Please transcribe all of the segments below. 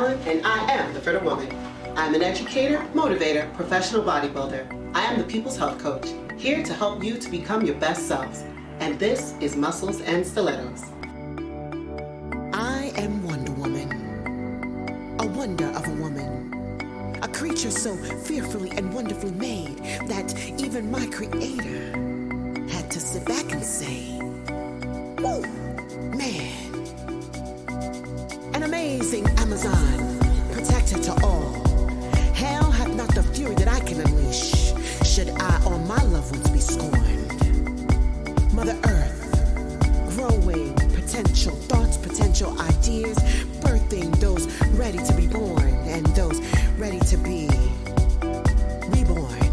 Balan, and I am the Fitter Woman. I'm an educator, motivator, professional bodybuilder. I am the People's Health Coach, here to help you to become your best selves. And this is Muscles and Stilettos. I am Wonder Woman, a wonder of a woman, a creature so fearfully and wonderfully made that even my creator had to sit back and say, "Woo, man." An amazing Amazon, protector to all. Hell hath not the fury that I can unleash, should I or my loved ones be scorned. Mother Earth, growing potential thoughts, potential ideas, birthing those ready to be born and those ready to be reborn.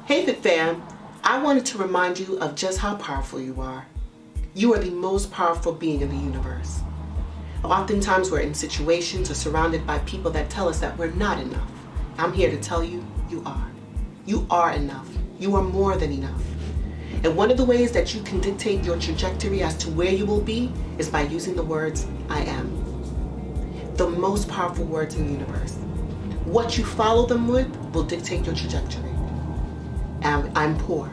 Hey Fit Fam, I wanted to remind you of just how powerful you are. You are the most powerful being in the universe. Oftentimes we're in situations or surrounded by people that tell us that we're not enough. I'm here to tell you, you are. You are enough. You are more than enough. And one of the ways that you can dictate your trajectory as to where you will be is by using the words, I am. The most powerful words in the universe. What you follow them with will dictate your trajectory. I'm poor.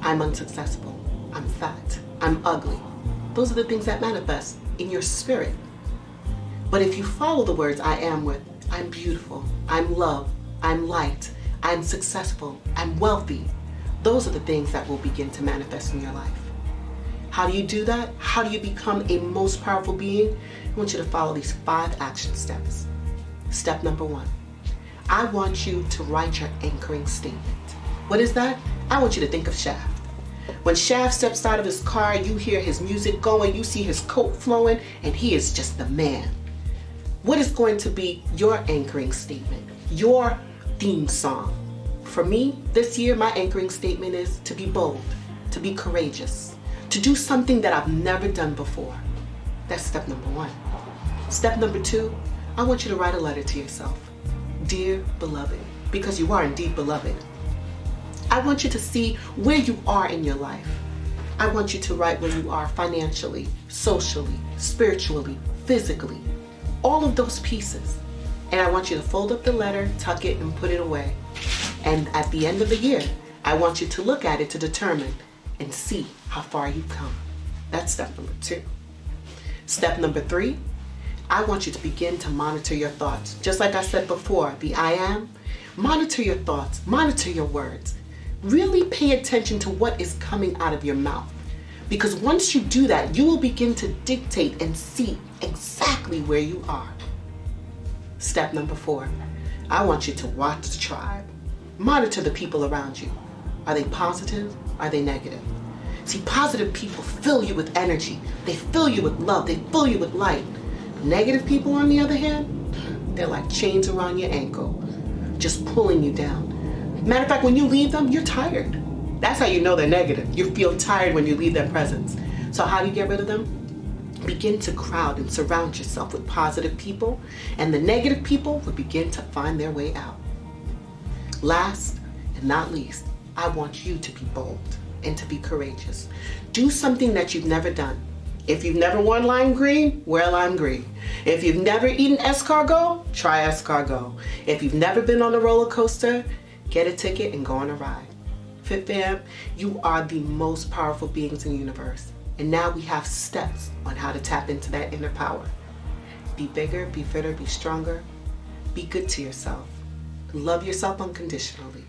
I'm unsuccessful. I'm fat. I'm ugly. Those are the things that manifest in your spirit. But if you follow the words I am with, I'm beautiful, I'm loved, I'm light, I'm successful, I'm wealthy, those are the things that will begin to manifest in your life. How do you do that? How do you become a most powerful being? I want you to follow these 5 action steps. Step number 1. I want you to write your anchoring statement. What is that? I want you to think of Shaft. When Shaft steps out of his car, you hear his music going, you see his coat flowing, and he is just the man. What is going to be your anchoring statement? Your theme song? For me, this year, my anchoring statement is to be bold, to be courageous, to do something that I've never done before. That's step number 1. Step number 2, I want you to write a letter to yourself. Dear beloved, because you are indeed beloved. I want you to see where you are in your life. I want you to write where you are financially, socially, spiritually, physically, all of those pieces. And I want you to fold up the letter, tuck it, and put it away. And at the end of the year, I want you to look at it to determine and see how far you've come. That's step number 2. Step number 3, I want you to begin to monitor your thoughts. Just like I said before, the I am, monitor your thoughts, monitor your words. Really pay attention to what is coming out of your mouth. Because once you do that, you will begin to dictate and see exactly where you are. Step number 4, I want you to watch the tribe. Monitor the people around you. Are they positive? Are they negative? See, positive people fill you with energy. They fill you with love. They fill you with light. Negative people, on the other hand, they're like chains around your ankle, just pulling you down. Matter of fact, when you leave them, you're tired. That's how you know they're negative. You feel tired when you leave their presence. So how do you get rid of them? Begin to crowd and surround yourself with positive people, and the negative people will begin to find their way out. Last and not least, I want you to be bold and to be courageous. Do something that you've never done. If you've never worn lime green, wear lime green. If you've never eaten escargot, try escargot. If you've never been on a roller coaster, get a ticket and go on a ride. Fit Fam, you are the most powerful beings in the universe. And now we have steps on how to tap into that inner power. Be bigger, be fitter, be stronger. Be good to yourself. Love yourself unconditionally.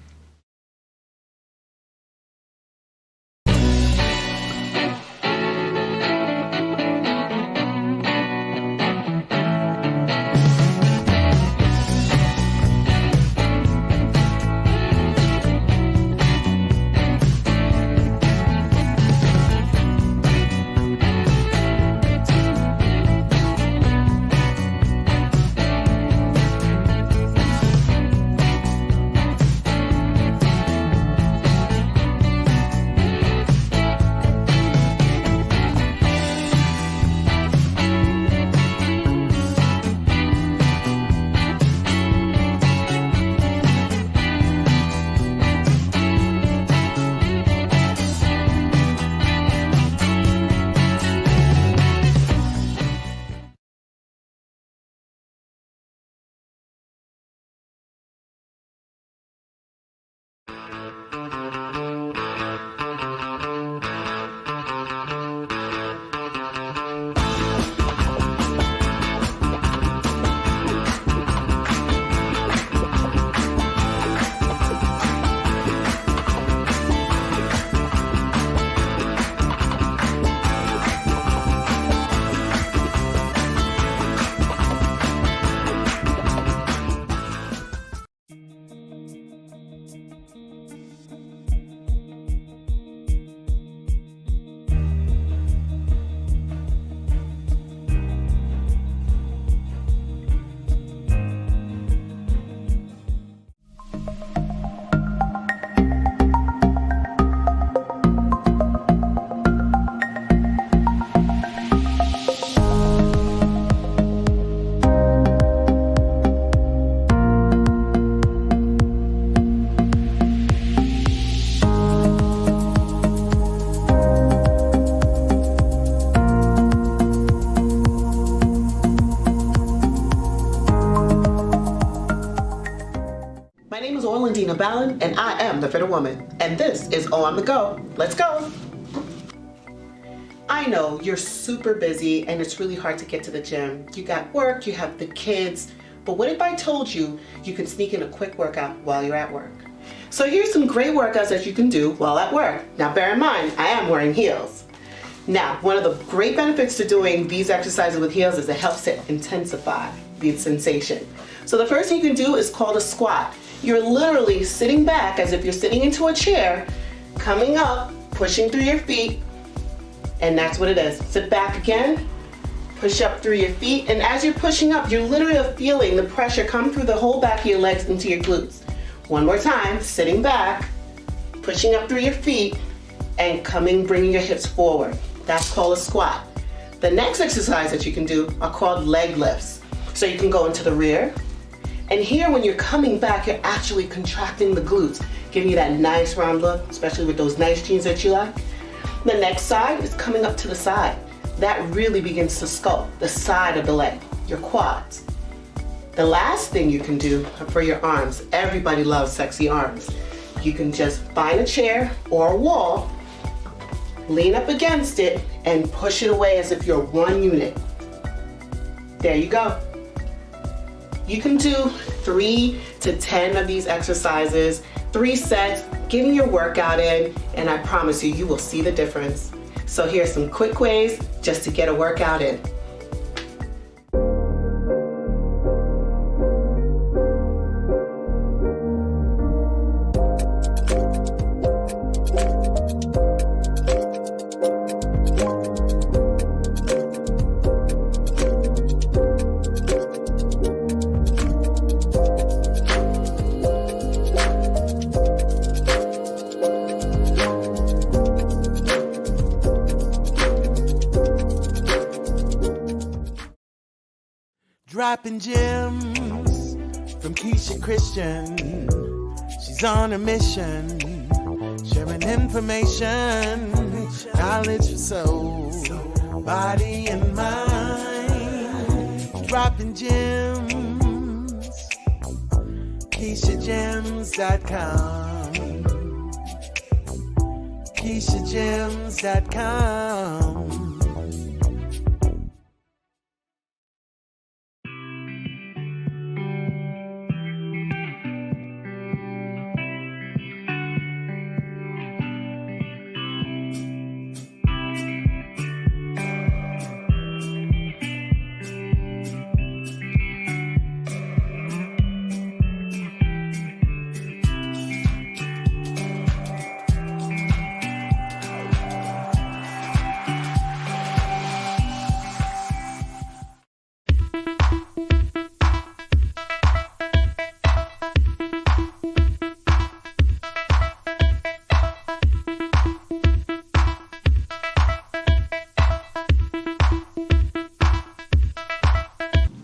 Orlandina Balan, and I am the Fitter Woman. And this is Oh On The Go. Let's go. I know you're super busy and it's really hard to get to the gym. You got work, you have the kids, but what if I told you you can sneak in a quick workout while you're at work? So here's some great workouts that you can do while at work. Now bear in mind, I am wearing heels. Now, one of the great benefits to doing these exercises with heels is it helps it intensify the sensation. So the first thing you can do is called a squat. You're literally sitting back as if you're sitting into a chair, coming up, pushing through your feet, and that's what it is. Sit back again, push up through your feet, and as you're pushing up, you're literally feeling the pressure come through the whole back of your legs into your glutes. One more time, sitting back, pushing up through your feet, and bringing your hips forward. That's called a squat. The next exercise that you can do are called leg lifts. So you can go into the rear, and here when you're coming back, you're actually contracting the glutes, giving you that nice round look, especially with those nice jeans that you like. The next side is coming up to the side. That really begins to sculpt the side of the leg, your quads. The last thing you can do for your arms, everybody loves sexy arms. You can just find a chair or a wall, lean up against it, and push it away as if you're one unit. There you go. You can do 3 to 10 of these exercises, 3 sets, getting your workout in, and I promise you, you will see the difference. So here's some quick ways just to get a workout in. Dropping gems from Keisha Christian. She's on a mission, sharing information, knowledge for soul, body and mind. Dropping gems, KeishaGems.com, KeishaGems.com.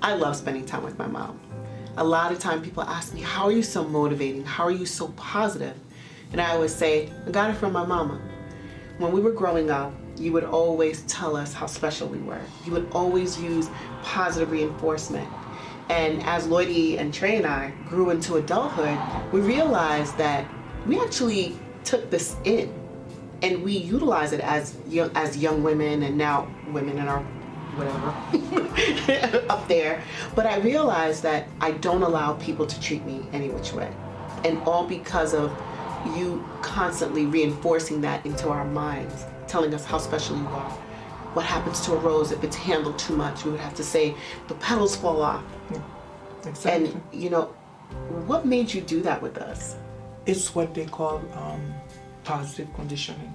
I love spending time with my mom. A lot of time people ask me, how are you so motivating? How are you so positive? And I always say, I got it from my mama. When we were growing up, you would always tell us how special we were. You would always use positive reinforcement. And as Lloydie and Trey and I grew into adulthood, we realized that we actually took this in and we utilize it as young women and now women in our whatever up there. But I realized that I don't allow people to treat me any which way. And all because of you constantly reinforcing that into our minds, telling us how special you are. What happens to a rose if it's handled too much? We would have to say, the petals fall off. Yeah, exactly. And you know, what made you do that with us? It's what they call positive conditioning.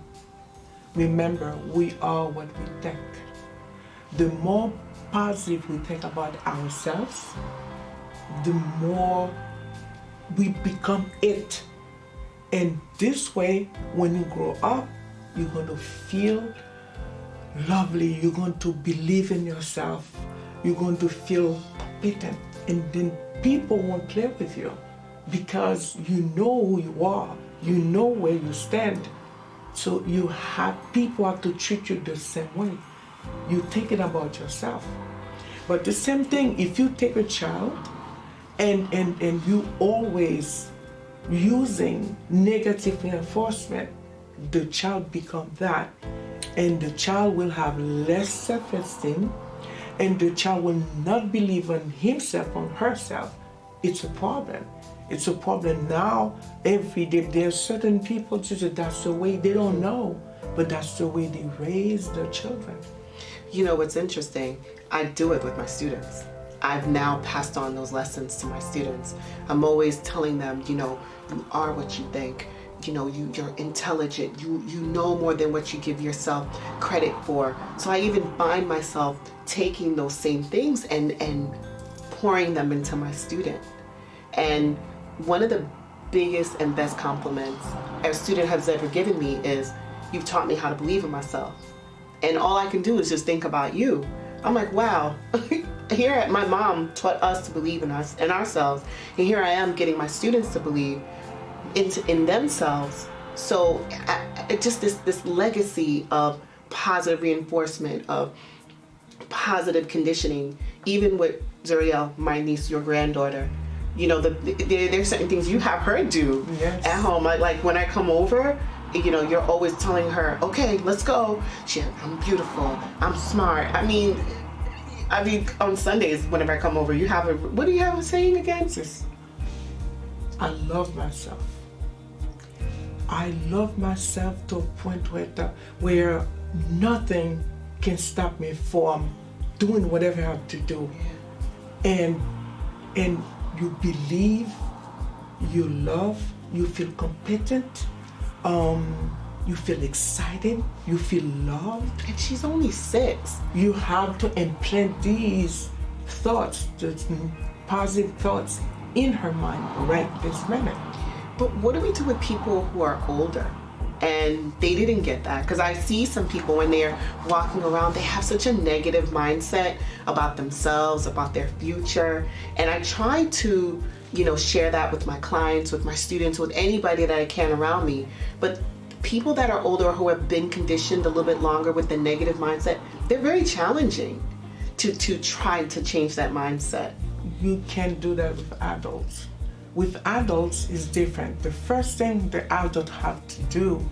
Remember, we are what we think. The more positive we think about ourselves, the more we become it. And this way, when you grow up, you're going to feel lovely, you're going to believe in yourself, you're going to feel competent, and then people won't play with you because you know who you are, you know where you stand. So people have to treat you the same way. You're thinking about yourself. But the same thing, if you take a child and you always using negative reinforcement, the child become that, and the child will have less self-esteem, and the child will not believe in himself or herself. It's a problem. It's a problem now. Every day there are certain people just that's the way, they don't know, but that's the way they raise their children. You know what's interesting? I do it with my students. I've now passed on those lessons to my students. I'm always telling them, you know, you are what you think. You know, you're intelligent. You know more than what you give yourself credit for. So I even find myself taking those same things and pouring them into my student. And one of the biggest and best compliments a student has ever given me is, you've taught me how to believe in myself. And all I can do is just think about you. I'm like, wow, here my mom taught us to believe in us and ourselves. And here I am getting my students to believe in themselves. So just this legacy of positive reinforcement, of positive conditioning, even with Zuriel, my niece, your granddaughter. You know, there's certain things you have her do at home. Like when I come over, you know, you're always telling her, okay, let's go. I'm beautiful. I'm smart. I mean, on Sundays, whenever I come over, you have what do you have a saying again? I love myself. I love myself to a point where nothing can stop me from doing whatever I have to do. And you believe, you love, you feel competent, you feel excited, you feel loved. And she's only 6. You have to implant these thoughts, these positive thoughts in her mind right this minute. But what do we do with people who are older and they didn't get that? Because I see some people when they're walking around, they have such a negative mindset about themselves, about their future. And I try to, you know, share that with my clients, with my students, with anybody that I can around me. But people that are older who have been conditioned a little bit longer with the negative mindset, they're very challenging to try to change that mindset. You can't do that with adults. With adults, it's different. The first thing the adult have to do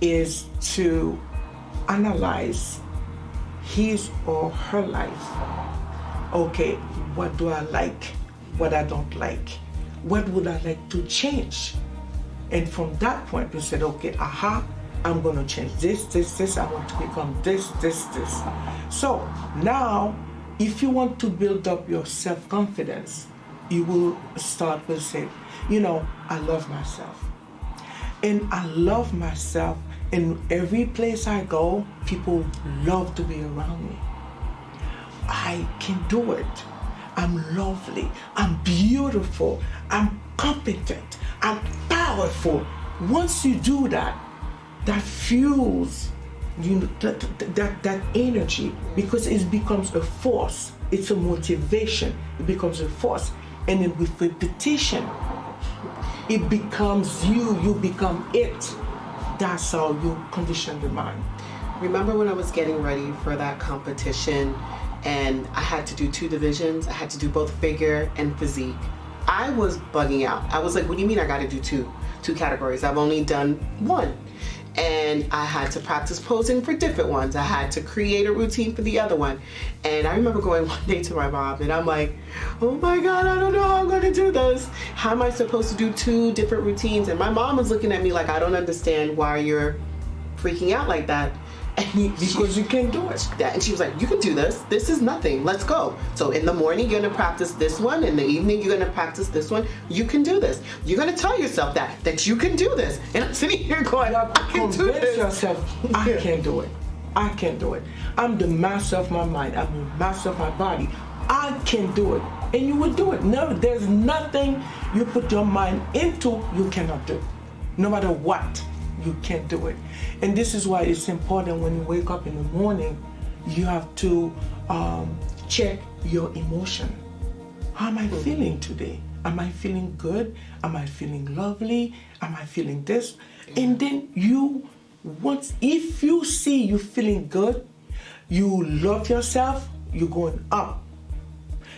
is to analyze his or her life. Okay, what do I like? What I don't like? What would I like to change? And from that point, you said, okay, I'm going to change this. I want to become this. So now, if you want to build up your self-confidence, you will start with saying, you know, I love myself. And I love myself. In every place I go, people love to be around me. I can do it. I'm lovely. I'm beautiful. I'm competent. I'm powerful. Once you do that, that fuels that energy, because it becomes a force. It's a motivation. It becomes a force. And then with repetition, it becomes you become it. That's how you condition the mind. Remember when I was getting ready for that competition and I had to do 2 divisions? I had to do both figure and physique. I was bugging out. I was like, what do you mean I got to do two categories? I've only done 1. And I had to practice posing for different ones. I had to create a routine for the other one. And I remember going one day to my mom and I'm like, oh my God, I don't know how I'm going to do this. How am I supposed to do 2 different routines? And my mom was looking at me like, I don't understand why you're freaking out like that. And because you can't do it. And she was like, you can do this. This is nothing. Let's go. So in the morning, you're going to practice this one. In the evening, you're going to practice this one. You can do this. You're going to tell yourself that you can do this. And I'm sitting here going, I can do this. Convince yourself, I can do it. I can do it. I'm the master of my mind. I'm the master of my body. I can do it. And you will do it. No, there's nothing you put your mind into you cannot do. No matter what. You can't do it. And this is why it's important when you wake up in the morning, you have to check your emotion. How am I feeling today? Am I feeling good? Am I feeling lovely? Am I feeling this? And then if you see you feeling good, you love yourself, you're going up.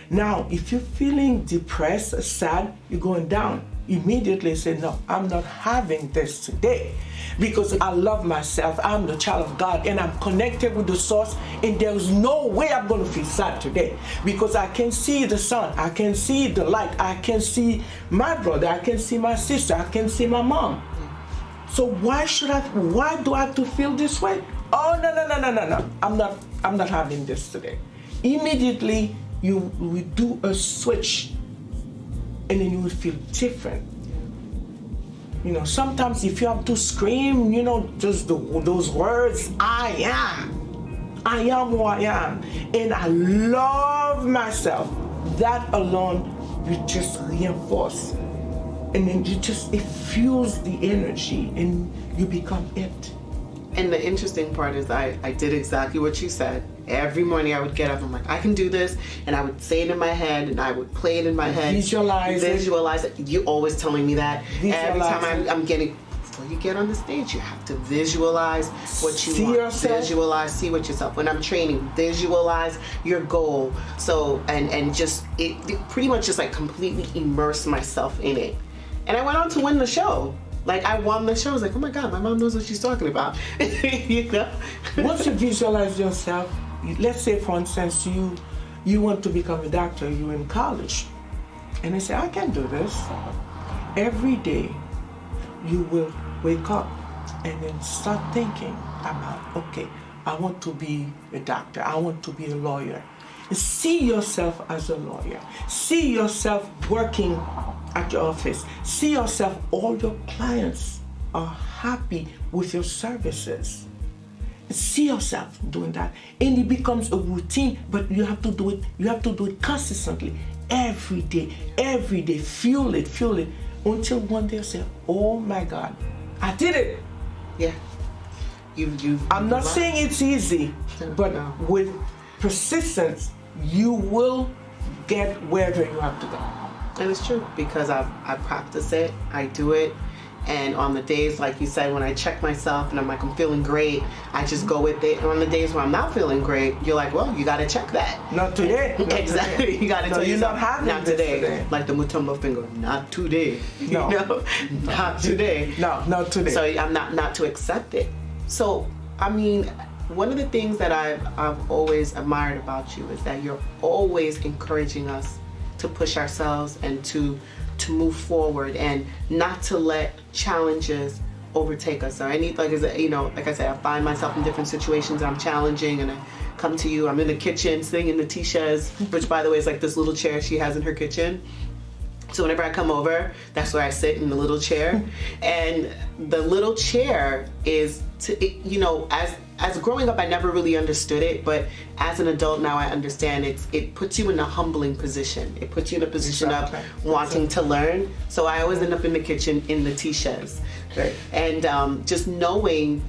Now, if you're feeling depressed, sad, you're going down. Immediately say, no, I'm not having this today because I love myself. I'm the child of God and I'm connected with the source, and there's no way I'm going to feel sad today because I can see the sun, I can see the light, I can see my brother, I can see my sister, I can see my mom. So why do I have to feel this way? Oh, no. I'm not having this today. Immediately you will do a switch, and then you will feel different. You know, sometimes if you have to scream, you know, just those words, I am who I am, and I love myself, that alone will just reinforce. And then it fuels the energy and you become it. And the interesting part is I did exactly what you said. Every morning I would get up, I'm like, I can do this, and I would say it in my head, and I would play it in my head. Visualize it. You're always telling me that. Every time I'm getting, before you get on the stage, you have to visualize what you see want. Yourself. Visualize, see what yourself. When I'm training, visualize your goal. So, and just, it pretty much just like completely immerse myself in it. And I went on to win the show. Like, I won the show. I was like, oh my God, my mom knows what she's talking about. You know? Once you visualize yourself, let's say, for instance, you want to become a doctor, you're in college, and they say, I can do this. Every day, you will wake up and then start thinking about, okay, I want to be a doctor, I want to be a lawyer. See yourself as a lawyer. See yourself working at your office. See yourself, all your clients are happy with your services. See yourself doing that. And it becomes a routine, but you have to do it consistently. Every day. Fuel it. Until one day you say, oh my God, I did it. Yeah. I'm not saying it's easy, but with persistence, you will get wherever you have to go. And it's true, because I practice it, I do it, and on the days, like you said, when I check myself and I'm like, I'm feeling great, I just go with it. And on the days when I'm not feeling great, you're like, well, you got to check that. Not today. Exactly. Today. You got to tell you're yourself, not having not this today. Like the Mutombo finger, not today. No. You know? Not today. No, not today. So I'm not to accept it. So, I mean, one of the things that I've always admired about you is that you're always encouraging us to push ourselves and to move forward and not to let challenges overtake us. So like I said, I find myself in different situations I'm challenging, and I come to you. I'm in the kitchen sitting in the Tisha's, which by the way is like this little chair she has in her kitchen. So whenever I come over, that's where I sit, in the little chair. And the little chair is as growing up, I never really understood it, but as an adult now I understand it puts you in a humbling position. It puts you in a position of wanting to learn. So I always end up in the kitchen in the Tisha's. Right. And just knowing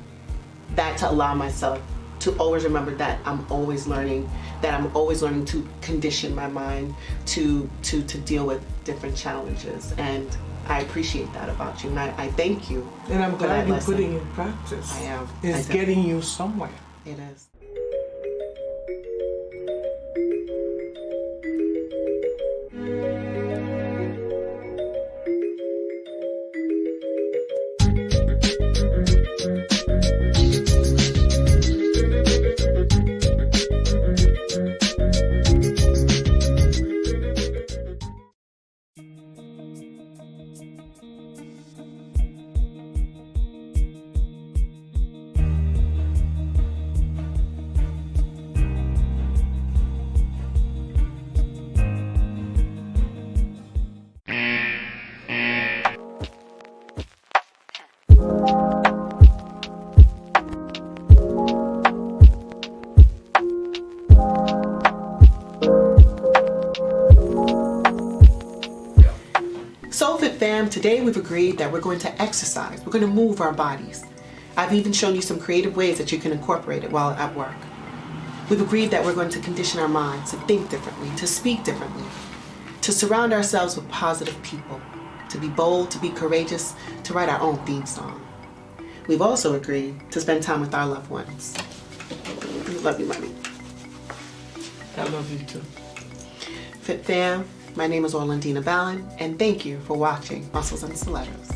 that, to allow myself to always remember that I'm always learning, to condition my mind to deal with different challenges. And I appreciate that about you, and I thank you. And I'm for glad that you're lesson. putting in practice. I am. It's getting you somewhere. It is. Fam, today we've agreed that we're going to exercise. We're going to move our bodies. I've even shown you some creative ways that you can incorporate it while at work. We've agreed that we're going to condition our minds to think differently, to speak differently, to surround ourselves with positive people, to be bold, to be courageous, to write our own theme song. We've also agreed to spend time with our loved ones. I love you, mommy. I love you too. Fit fam, my name is Orlandina Balan, and thank you for watching Muscles and Stilettos.